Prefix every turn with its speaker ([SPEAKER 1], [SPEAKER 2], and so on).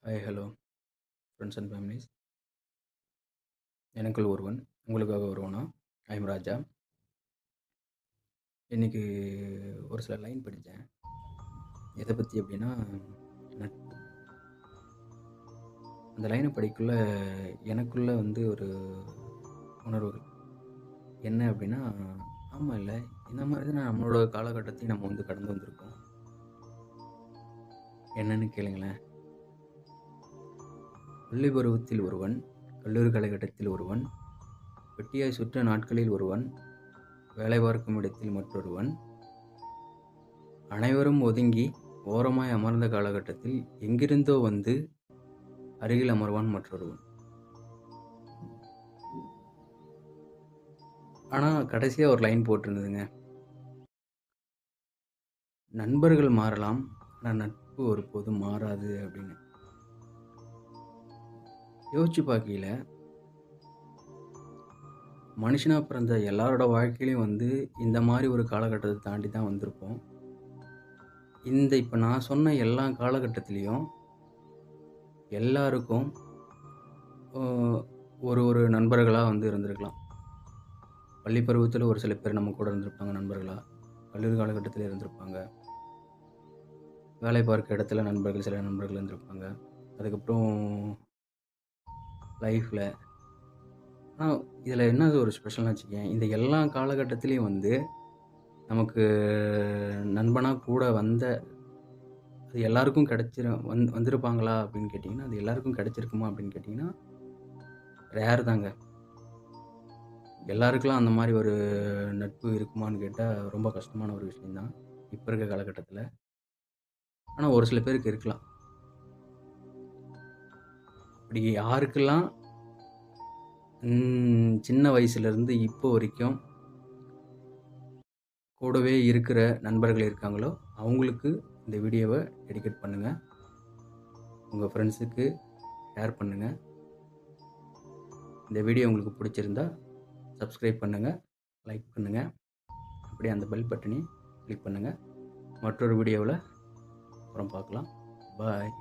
[SPEAKER 1] Hi hello friends and families. எனக்குள் ஒருவன் உங்களுக்காக வருவனா. ஐம் ராஜா. இன்றைக்கி ஒரு சில லைன் படித்தேன். எதை பற்றி அப்படின்னா, நட்பு. அந்த லைனை படிக்குள்ள எனக்குள்ள ஒரு உணர்வுகள் என்ன அப்படின்னா, ஆமாம் இல்லை, இந்த மாதிரி தான் நம்மளோட காலகட்டத்தையும் நம்ம கடந்து வந்திருக்கோம். என்னன்னு கேளுங்களேன். பள்ளி பருவத்தில் ஒருவன், கல்லூரி காலகட்டத்தில் ஒருவன், வெட்டியாய் சுற்ற நாட்களில் ஒருவன், வேலை பார்க்கும் இடத்தில் மற்றொருவன், அனைவரும் ஒதுங்கி ஓரமாய் அமர்ந்த காலகட்டத்தில் எங்கிருந்தோ வந்து அருகில் அமர்வான் மற்றொருவன். ஆனால் கடைசியாக ஒரு லைன் போட்டிருந்ததுங்க. நண்பர்கள் மாறலாம், ஆனால் நட்பு ஒருபோதும் மாறாது அப்படின்னு. யோசிச்சு பார்க்கையில மனுஷனாக பிறந்த எல்லாரோட வாழ்க்கையிலையும் இந்த மாதிரி ஒரு காலகட்டத்தை தாண்டி தான் வந்திருப்போம். இப்போ நான் சொன்ன எல்லா காலகட்டத்திலையும் எல்லாருக்கும் ஒரு ஒரு நண்பர்களாக இருந்திருக்கலாம். பள்ளி பருவத்தில் ஒரு சில பேர் நம்ம கூட இருந்திருப்பாங்க நண்பர்களாக. கல்லூரி காலகட்டத்தில் இருந்திருப்பாங்க. வேலை பார்க்க இடத்துல சில நண்பர்கள் இருந்திருப்பாங்க. அதுக்கப்புறம் லைஃப்பில். ஆனால் இதில் என்ன ஒரு ஸ்பெஷல்னு வச்சுக்கேன், இந்த எல்லா காலகட்டத்திலையும் நமக்கு நண்பனாக கூட அது எல்லாருக்கும் வந்திருப்பாங்களா அப்படின்னு கேட்டிங்கன்னா, அது எல்லாருக்கும் கிடைச்சிருக்குமா அப்படின்னு கேட்டிங்கன்னா, ரேர் தாங்க. எல்லாருக்கெல்லாம் அந்த மாதிரி ஒரு நட்பு இருக்குமான்னு கேட்டால் ரொம்ப கஷ்டமான ஒரு விஷயந்தான் இப்போ இருக்க காலகட்டத்தில். ஆனால் ஒரு சில பேருக்கு இருக்கலாம். அப்படி யாருக்கெல்லாம் சின்ன வயசுலேருந்து இப்போ வரைக்கும் கூடவே இருக்கிற நண்பர்கள் இருக்காங்களோ, அவங்களுக்கு இந்த வீடியோவை டெடிகேட் பண்ணுங்கள். உங்கள் ஃப்ரெண்ட்ஸுக்கு ஷேர் பண்ணுங்கள். இந்த வீடியோ உங்களுக்கு பிடிச்சிருந்தா சப்ஸ்கிரைப் பண்ணுங்கள், லைக் பண்ணுங்கள். அப்படியே அந்த பெல் பட்டனையும் கிளிக் பண்ணுங்கள். மற்றொரு வீடியோவில் அப்புறம் பார்க்கலாம். பாய்.